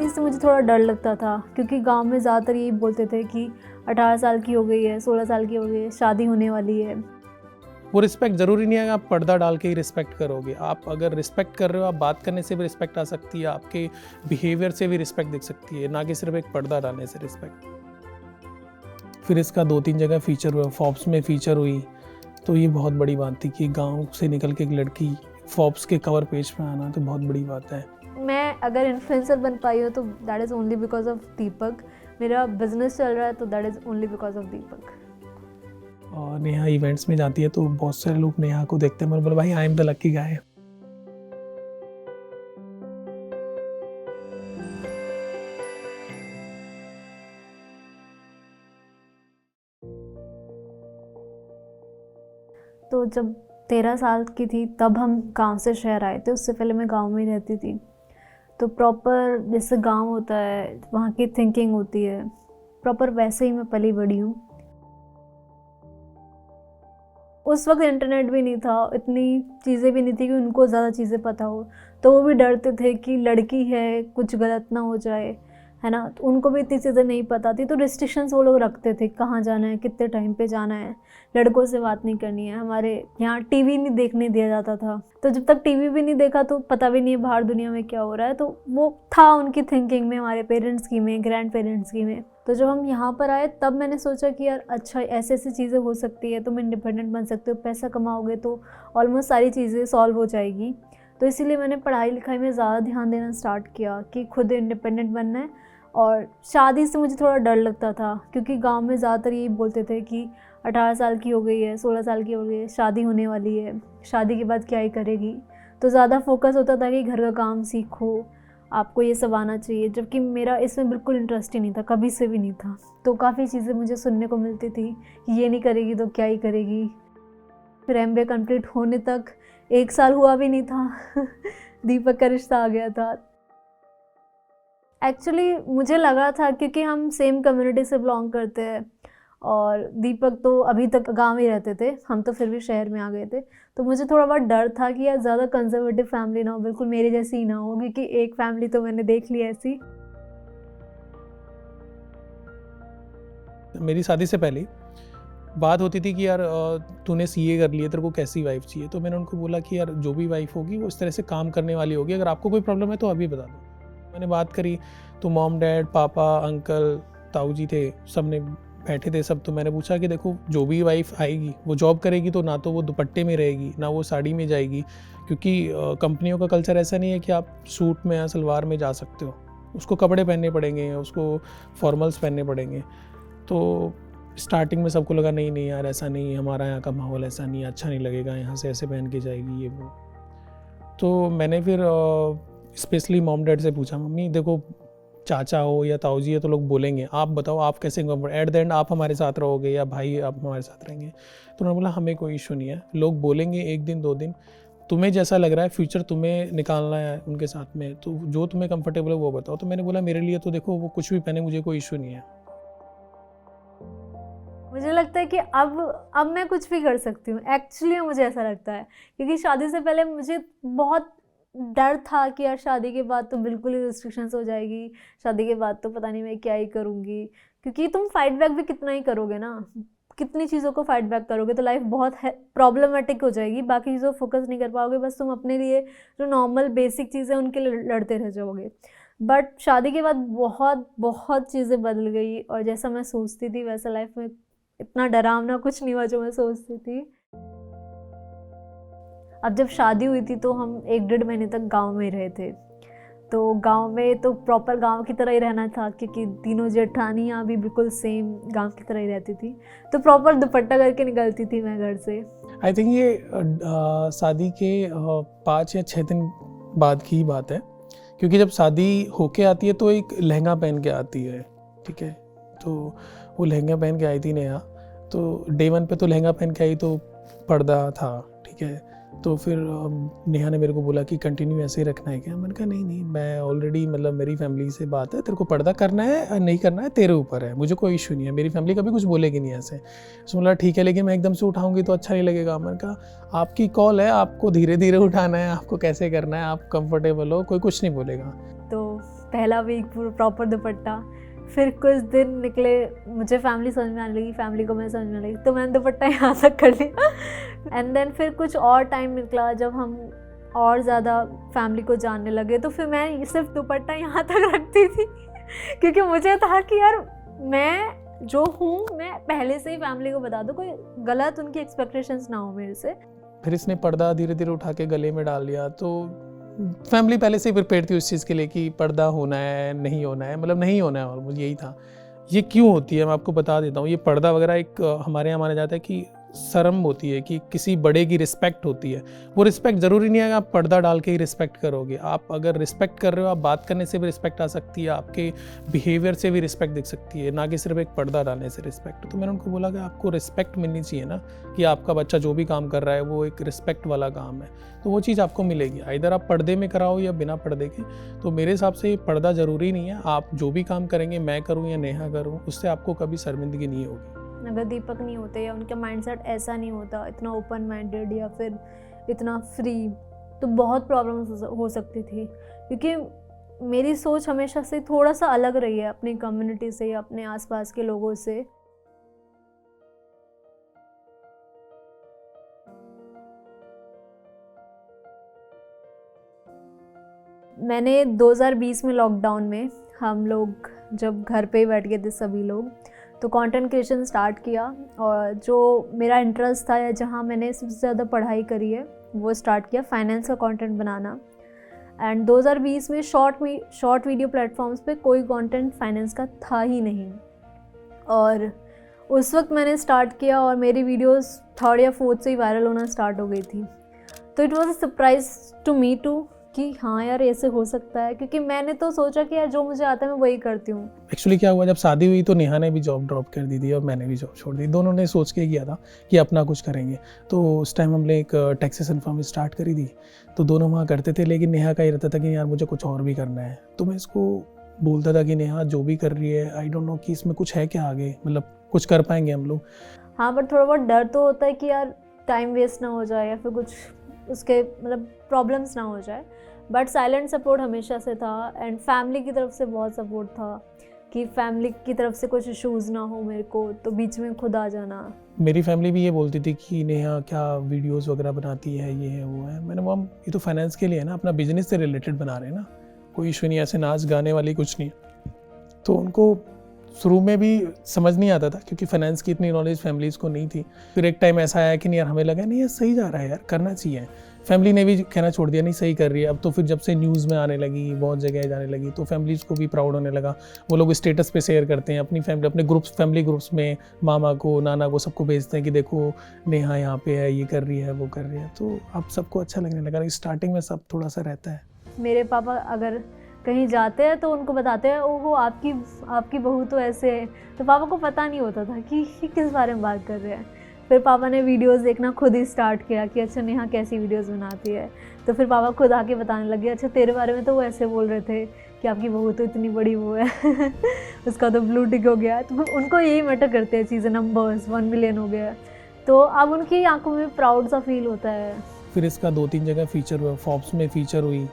शादी से मुझे थोड़ा डर लगता था, क्योंकि गांव में ज़्यादातर यही बोलते थे कि 18 साल की हो गई है, 16 साल की हो गई है, शादी होने वाली है। वो रिस्पेक्ट ज़रूरी नहीं है कि आप पर्दा डाल के ही रिस्पेक्ट करोगे। आप अगर रिस्पेक्ट कर रहे हो, आप बात करने से भी रिस्पेक्ट आ सकती है, आपके बिहेवियर से भी रिस्पेक्ट दिख सकती है, ना कि सिर्फ एक पर्दा डालने से रिस्पेक्ट। फिर इसका 2-3 जगह फीचर हुआ, फॉर्ब्स में फीचर हुई, तो ये बहुत बड़ी बात थी कि गांव से निकल के एक लड़की फॉर्ब्स के कवर पेज पे आना तो बहुत बड़ी बात है। मैं अगर इन्फ्लुएंसर बन पाई हूँ तो that is only because of Deepak. मेरा बिजनेस चल रहा है तो that is only because of Deepak. और नेहा इवेंट्स में जाती है तो बहुत सारे लोग नेहा को देखते हैं, मैंने बोला भाई I am the lucky guy. तो जब 13 साल की थी तब हम गांव से शहर आए थे। उससे पहले मैं गांव में ही रहती थी। तो प्रॉपर जैसे गांव होता है वहाँ की थिंकिंग होती है, प्रॉपर वैसे ही मैं पली बड़ी हूँ। उस वक्त इंटरनेट भी नहीं था, इतनी चीज़ें भी नहीं थी कि उनको ज़्यादा चीज़ें पता हो, तो वो भी डरते थे कि लड़की है कुछ गलत ना हो जाए, है ना। तो उनको भी इतनी चीज़ें नहीं पता थी, तो रिस्ट्रिक्शंस वो लोग रखते थे, कहाँ जाना है, कितने टाइम पे जाना है, लड़कों से बात नहीं करनी है। हमारे यहाँ टीवी नहीं देखने दिया जाता था, तो जब तक टीवी भी नहीं देखा तो पता भी नहीं है बाहर दुनिया में क्या हो रहा है। तो वो था उनकी थिंकिंग में, हमारे पेरेंट्स की में, ग्रैंड पेरेंट्स की में। तो जब हम यहाँ पर आए तब मैंने सोचा कि यार अच्छा ऐसे ऐसी चीज़ें हो सकती है, तुम इंडिपेंडेंट बन सकते हो, पैसा कमाओगे तो ऑलमोस्ट सारी चीज़ें सॉल्व हो जाएगी। तो इसीलिए मैंने पढ़ाई लिखाई में ज़्यादा ध्यान देना स्टार्ट किया कि खुद इंडिपेंडेंट बनना है। और शादी से मुझे थोड़ा डर लगता था, क्योंकि गांव में ज़्यादातर यही बोलते थे कि 18 साल की हो गई है, 16 साल की हो गई है, शादी होने वाली है, शादी के बाद क्या ही करेगी। तो ज़्यादा फोकस होता था कि घर का काम सीखो, आपको ये सब आना चाहिए, जबकि मेरा इसमें बिल्कुल इंटरेस्ट ही नहीं था, कभी से भी नहीं था। तो काफ़ी चीज़ें मुझे सुनने को मिलती थी कि ये नहीं करेगी तो क्या ही करेगी। फिर MBA कंप्लीट होने तक 1 साल हुआ भी नहीं था दीपक का रिश्ता आ गया था। एक्चुअली मुझे लगा था क्योंकि हम सेम कम्युनिटी से बिलोंग करते हैं, और दीपक तो अभी तक गांव ही रहते थे, हम तो फिर भी शहर में आ गए थे। तो मुझे थोड़ा बहुत डर था कि यार ज़्यादा कंजर्वेटिव फैमिली ना हो, बिल्कुल मेरी जैसी ही ना हो, क्योंकि एक फैमिली तो मैंने देख ली ऐसी। मेरी शादी से पहले बात होती थी कि यार तूने CA कर लिया, तेरे को कैसी वाइफ चाहिए। तो मैंने उनको बोला कि यार जो भी वाइफ होगी वो इस तरह से काम करने वाली होगी, अगर आपको कोई प्रॉब्लम है तो अभी बता दो। मैंने बात करी तो मॉम डैड पापा अंकल ताऊ जी थे, सब ने बैठे थे सब। तो मैंने पूछा कि देखो जो भी वाइफ आएगी वो जॉब करेगी, तो ना तो वो दुपट्टे में रहेगी ना वो साड़ी में जाएगी, क्योंकि कंपनियों का कल्चर ऐसा नहीं है कि आप सूट में या सलवार में जा सकते हो, उसको कपड़े पहनने पड़ेंगे, उसको फॉर्मल्स पहनने पड़ेंगे। तो स्टार्टिंग में सबको लगा नहीं नहीं यार ऐसा नहीं, हमारा यहाँ का माहौल ऐसा नहीं, अच्छा नहीं लगेगा, यहाँ से ऐसे पहन के जाएगी ये वो। तो मैंने फिर स्पेशली मॉम डैड से पूछा, मम्मी देखो चाचा हो या ताऊ जी है तो लोग बोलेंगे, आप बताओ आप कैसे एट द एंड आप हमारे साथ रहोगे या भाई आप हमारे साथ रहेंगे। तो उन्होंने बोला हमें कोई इशू नहीं है, लोग बोलेंगे 1 दिन 2 दिन, तुम्हें जैसा लग रहा है फ्यूचर तुम्हें निकालना है उनके साथ में, तो जो तुम्हें कंफर्टेबल है वो बताओ। तो मैंने बोला मेरे लिए तो देखो वो कुछ भी पहने मुझे कोई इशू नहीं है। मुझे लगता है कि अब मैं कुछ भी कर सकती हूँ, एक्चुअली मुझे ऐसा लगता है, क्योंकि शादी से पहले मुझे बहुत डर था कि यार शादी के बाद तो बिल्कुल ही रिस्ट्रिक्शंस हो जाएगी, शादी के बाद तो पता नहीं मैं क्या ही करूँगी। क्योंकि तुम फाइट बैक भी कितना ही करोगे ना, कितनी चीज़ों को फाइट बैक करोगे तो लाइफ बहुत प्रॉब्लमैटिक हो जाएगी, बाकी चीज़ों को फोकस नहीं कर पाओगे, बस तुम अपने लिए जो नॉर्मल बेसिक चीज़ें उनके लिए लड़ते रह जाओगे। बट शादी के बाद बहुत बहुत चीज़ें बदल गई, और जैसा मैं सोचती थी वैसा लाइफ में इतना डरावना कुछ नहीं हुआ जो मैं सोचती थी। अब जब शादी हुई थी तो हम 1-1.5 महीने तक गांव में रहे थे। तो गांव में तो प्रॉपर गांव की तरह ही रहना था, क्योंकि तीनों जेठानियाँ भी बिल्कुल सेम गांव की तरह ही रहती थी। तो प्रॉपर दुपट्टा करके निकलती थी मैं घर से। आई थिंक ये शादी के 5 या 6 दिन बाद की ही बात है, क्योंकि जब शादी होके आती है तो एक लहंगा पहन के आती है, ठीक है। तो वो लहंगा पहन के आई थी नेहा, तो डे 1 पे तो लहंगा पहन के आई तो पर्दा था, ठीक है। तो फिर नेहा ने मेरे को बोला कि कंटिन्यू ऐसे ही रखना है क्या। मैंने कहा नहीं नहीं, मैं ऑलरेडी मतलब मेरी फैमिली से बात है, तेरे को पर्दा करना है नहीं करना है तेरे ऊपर है, मुझे कोई इशू नहीं है, मेरी फैमिली कभी कुछ बोलेगी नहीं ऐसे। उसने बोला ठीक है, लेकिन मैं एकदम से उठाऊंगी तो अच्छा नहीं लगेगा। मैंने कहा आपकी कॉल है, आपको धीरे धीरे उठाना है, आपको कैसे करना है, आप कंफर्टेबल हो, कोई कुछ नहीं बोलेगा। तो पहला वीक पूरा प्रॉपर दुपट्टा, फिर कुछ दिन निकले, मुझे फैमिली समझ में आने लगी, फैमिली को मैं समझ में आने लगी, तो मैंने दुपट्टा यहाँ तक कर लिया। एंड देन फिर कुछ और टाइम निकला जब हम और ज़्यादा फैमिली को जानने लगे, तो फिर मैं सिर्फ दुपट्टा यहाँ तक रखती थी क्योंकि मुझे था कि यार मैं जो हूँ मैं पहले से ही फैमिली को बता दूँ, कोई गलत उनकी एक्सपेक्टेशंस ना हो मेरे से। फिर इसने पर्दा धीरे धीरे उठा के गले में डाल लिया, तो फैमिली पहले से ही प्रिपेयर थी उस चीज़ के लिए कि पर्दा होना है नहीं होना है, मतलब नहीं होना है, और मुझे यही था। ये क्यों होती है मैं आपको बता देता हूँ। ये पर्दा वगैरह एक हमारे यहाँ माना जाता है कि शर्म होती है, कि किसी बड़े की रिस्पेक्ट होती है। वो रिस्पेक्ट ज़रूरी नहीं है कि आप पर्दा डाल के ही रिस्पेक्ट करोगे। आप अगर रिस्पेक्ट कर रहे हो, आप बात करने से भी रिस्पेक्ट आ सकती है, आपके बिहेवियर से भी रिस्पेक्ट दिख सकती है, ना कि सिर्फ एक पर्दा डालने से रिस्पेक्ट। तो मैंने उनको बोला कि आपको रिस्पेक्ट मिलनी चाहिए ना, कि आपका बच्चा जो भी काम कर रहा है वो एक रिस्पेक्ट वाला काम है, तो वो चीज़ आपको मिलेगी। इधर आप पर्दे में कराओ या बिना पर्दे के। तो मेरे हिसाब से पर्दा ज़रूरी नहीं है। आप जो भी काम करेंगे, मैं करूँ या नेहा करूँ, उससे आपको कभी शर्मिंदगी नहीं होगी। अगर दीपक नहीं होते या उनका माइंडसेट ऐसा नहीं होता, इतना ओपन माइंडेड या फिर इतना फ्री, तो बहुत प्रॉब्लम्स हो सकती थी। क्योंकि मेरी सोच हमेशा से थोड़ा सा अलग रही है अपनी कम्युनिटी से या अपने आसपास के लोगों से। मैंने 2020 में लॉकडाउन में हम लोग जब घर पे ही बैठ गए थे सभी लोग, तो कंटेंट क्रिएशन स्टार्ट किया। और जो मेरा इंटरेस्ट था या जहाँ मैंने सबसे ज़्यादा पढ़ाई करी है वो स्टार्ट किया, फाइनेंस का कंटेंट बनाना। एंड 2020 में शॉर्ट वीडियो प्लेटफॉर्म्स पे कोई कंटेंट फाइनेंस का था ही नहीं। और उस वक्त मैंने स्टार्ट किया और मेरी वीडियोस 3rd या 4th से ही वायरल होना स्टार्ट हो गई थी। तो it was a surprise to me too कि हाँ यार ऐसे हो सकता है, क्योंकि मैंने तो सोचा कि यार जो मुझे आता है मैं वही करती हूँ। एक्चुअली क्या हुआ, जब शादी हुई तो नेहा ने भी जॉब ड्रॉप कर दी थी और मैंने भी जॉब छोड़ दी। दोनों ने सोच के किया था कि अपना कुछ करेंगे। तो उस टाइम हमने एक टैक्सेशन फर्म स्टार्ट करी थी, तो दोनों वहाँ करते थे। लेकिन नेहा का ये रहता था कि यार मुझे कुछ और भी करना है। तो मैं इसको बोलता था कि नेहा जो भी कर रही है, आई डोंट नो कि इसमें कुछ है क्या आगे, मतलब कुछ कर पाएंगे हम लोग। हाँ, बट थोड़ा बहुत डर तो होता है कि यार टाइम वेस्ट ना हो जाए या फिर कुछ उसके मतलब प्रॉब्लम्स ना हो जाए। बट साइलेंट सपोर्ट हमेशा से था। एंड फैमिली की तरफ से बहुत सपोर्ट था कि फैमिली की तरफ से कुछ इश्यूज़ ना हो मेरे को, तो बीच में खुद आ जाना। मेरी फैमिली भी ये बोलती थी कि नेहा क्या वीडियोस वगैरह बनाती है, ये है वो है। मैंने बोला ये तो फाइनेंस के लिए है ना, अपना बिजनेस से रिलेटेड बना रहे हैं ना, कोई इशू नहीं, ऐसे नाच गाने वाली कुछ नहीं है। तो उनको शुरू में भी समझ नहीं आता था क्योंकि फाइनेंस की इतनी नॉलेज फैमिलीज़ को नहीं थी। फिर एक टाइम ऐसा आया कि नहीं यार, हमें लगा नहीं यार सही जा रहा है यार, करना चाहिए। फैमिली ने भी कहना छोड़ दिया नहीं सही कर रही है। अब तो फिर जब से न्यूज़ में आने लगी, बहुत जगह जाने लगी, तो फैमिलीज़ को भी प्राउड होने लगा। वो लोग स्टेटस पे शेयर करते हैं अपनी फैमिली, अपने ग्रुप्स, फैमिली ग्रुप्स में मामा को, नाना को, सबको भेजते हैं कि देखो नेहा यहाँ पे है, ये कर रही है, वो कर रही है। तो अब सबको अच्छा लगने लगा। स्टार्टिंग में सब थोड़ा सा रहता है। मेरे पापा अगर कहीं जाते हैं तो उनको बताते हैं ओहो आपकी बहू तो ऐसे है। तो पापा को पता नहीं होता था कि किस बारे में बात कर रहे हैं। फिर पापा ने वीडियोस देखना खुद ही स्टार्ट किया कि अच्छा नेहा कैसी वीडियोस बनाती है। तो फिर पापा खुद आके बताने लगे अच्छा तेरे बारे में तो वो ऐसे बोल रहे थे कि आपकी बहू तो इतनी बड़ी वो है उसका तो ब्लू टिक हो गया। तो उनको यही मैटर करते हैं चीज़ें, नंबर्स 1 मिलियन हो गया। तो अब उनकी आंखों में प्राउड सा फील होता है। फिर इसका 2-3 जगह फीचर हुआ, फॉर्ब्स में फीचर हुई।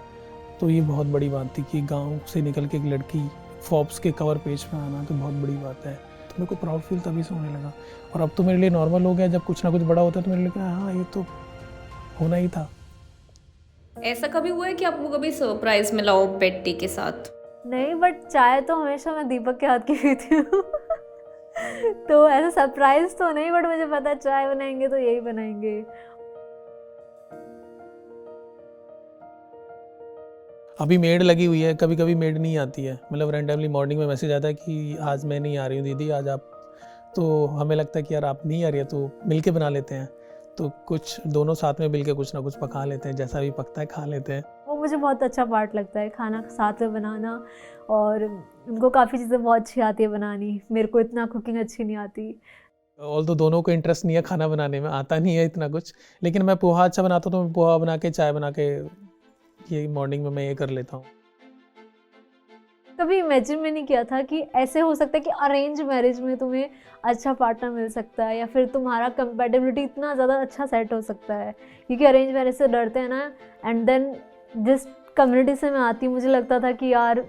तो ये बहुत बड़ी बात थी कि गांव से निकल के एक लड़की फॉर्ब्स के कवर पेज पे आना तो बहुत बड़ी बात है। तो मेरे को प्राउड फील तभी से होने लगा। और अब तो मेरे लिए नॉर्मल हो गया, जब कुछ ना कुछ बड़ा होता है तो मेरे लिए हाँ ये तो होना ही था। ऐसा कभी हुआ है कि आपको कभी सरप्राइज मिला हो बेटी के साथ? नहीं, बट चाय तो हमेशा मैं दीपक के हाथ की पीती हूँ तो ऐसा सरप्राइज तो नहीं, बट मुझे पता है चाय बनाएंगे तो यही बनाएंगे। अभी मेड लगी हुई है, कभी कभी मेड नहीं आती है, मतलब रैंडमली मॉर्निंग में मैसेज आता है कि आज मैं नहीं आ रही हूँ दीदी, आज आप। तो हमें लगता है कि यार आप नहीं आ रही है तो मिल के बना लेते हैं। तो कुछ दोनों साथ में मिल के कुछ ना कुछ पका लेते हैं, जैसा भी पकता है खा लेते हैं। वो मुझे बहुत अच्छा पार्ट लगता है, खाना साथ में बनाना। और उनको काफ़ी चीज़ें बहुत अच्छी आती है बनानी, मेरे को इतना कुकिंग अच्छी नहीं आती। ऑल तो दोनों को इंटरेस्ट नहीं है खाना बनाने में, आता नहीं है इतना कुछ। लेकिन मैं पोहा अच्छा बनाता हूँ तो मैं पोहा बना के, चाय बना के, ये मॉर्निंग में मैं ये कर लेता हूँ। कभी इमेजिन में नहीं किया था कि ऐसे हो सकता है कि अरेंज मैरिज में तुम्हें अच्छा पार्टनर मिल सकता है या फिर तुम्हारा कंपैटिबिलिटी इतना ज़्यादा अच्छा सेट हो सकता है। क्योंकि अरेंज मैरिज से डरते हैं ना। एंड देन जिस कम्युनिटी से मैं आती हूँ, मुझे लगता था कि यार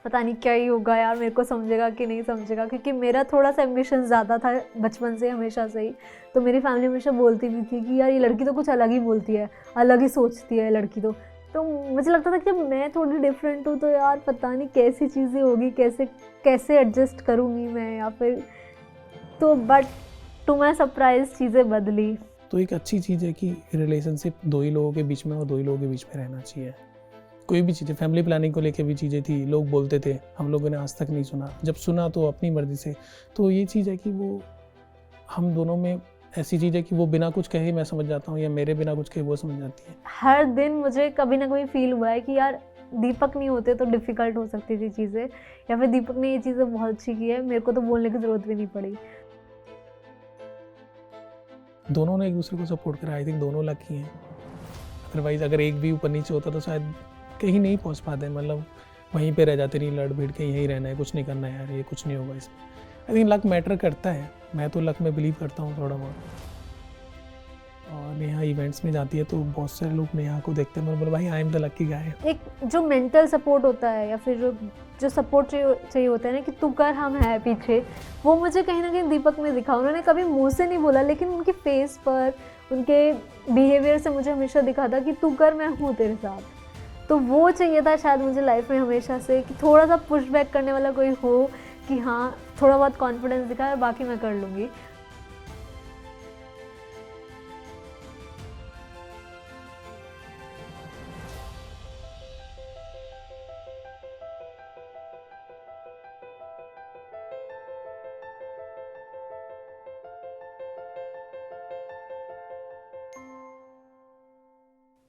पता नहीं क्या ही होगा यार, मेरे को समझेगा कि नहीं समझेगा, क्योंकि मेरा थोड़ा सा एम्बिशन ज़्यादा था बचपन से, हमेशा से ही। तो मेरी फैमिली हमेशा बोलती भी थी कि यार ये लड़की तो कुछ अलग ही बोलती है, अलग ही सोचती है लड़की तो मुझे लगता था कि जब मैं थोड़ी डिफरेंट हूँ तो यार पता नहीं कैसी चीज़ें होगी, कैसे एडजस्ट करूँगी मैं, या फिर तो बट टू माई सरप्राइज चीज़ें बदली। तो एक अच्छी चीज़ है कि रिलेशनशिप दो ही लोगों के बीच में और दो ही लोगों के बीच में रहना चाहिए। कोई भी चीज़ें, फैमिली प्लानिंग को लेके भी चीज़ें थी, लोग बोलते थे, हम लोगों ने आज तक नहीं सुना, जब सुना तो अपनी मर्ज़ी से। तो ये चीज़ है कि वो हम दोनों में ऐसी चीज़ है कि वो बिना कुछ कहे मैं समझ जाता हूँ, या मेरे बिना कुछ कहे वो समझ जाती है। हर दिन मुझे कभी ना कभी फील हुआ है कि यार दीपक नहीं होते तो डिफ़िकल्ट हो सकती थी चीज़ें, या फिर दीपक ने ये चीज़ें बहुत अच्छी की है, मेरे को तो बोलने की ज़रूरत भी नहीं पड़ी। दोनों ने एक दूसरे को सपोर्ट करा, आई थिंक दोनों लकी हैं। अदरवाइज़ अगर एक भी ऊपर नीचे होता तो शायद कहीं नहीं पहुंच पाते, मतलब वहीं पे रह जाते, नहीं लड़ भिड़ के यहीं रहना है, कुछ नहीं करना है यार, ये कुछ नहीं होगा इसमें। आई थिंक लक मैटर करता है, मैं तो लक में बिलीव करता हूँ थोड़ा बहुत। और नेहा इवेंट्स में जाती है तो बहुत सारे लोग नेहा को देखते हैं, मैं बोला भाई I am the lucky guy. एक जो मेंटल सपोर्ट होता है, या फिर जो सपोर्ट चाहिए होता है ना कि तू कर, हम है पीछे, वो मुझे कहीं ना कहीं दीपक में दिखा। उन्होंने कभी मुंह से नहीं बोला, लेकिन उनके फेस पर, उनके बिहेवियर से मुझे हमेशा दिखा था कि तू कर, मैं हूँ तेरे साथ। तो वो चाहिए था शायद मुझे लाइफ में हमेशा से, कि थोड़ा सा पुश बैक करने वाला कोई हो, कि हाँ थोड़ा बहुत कॉन्फिडेंस दिखा है, बाकी मैं कर लूँगी।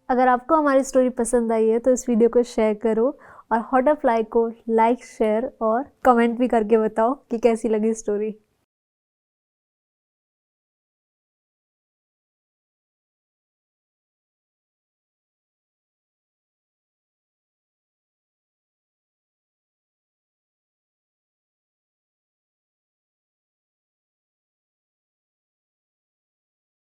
अगर आपको हमारी स्टोरी पसंद आई है तो इस वीडियो को शेयर करो, और हॉट ऑफ लाइक को लाइक, शेयर और कमेंट भी करके बताओ कि कैसी लगी स्टोरी।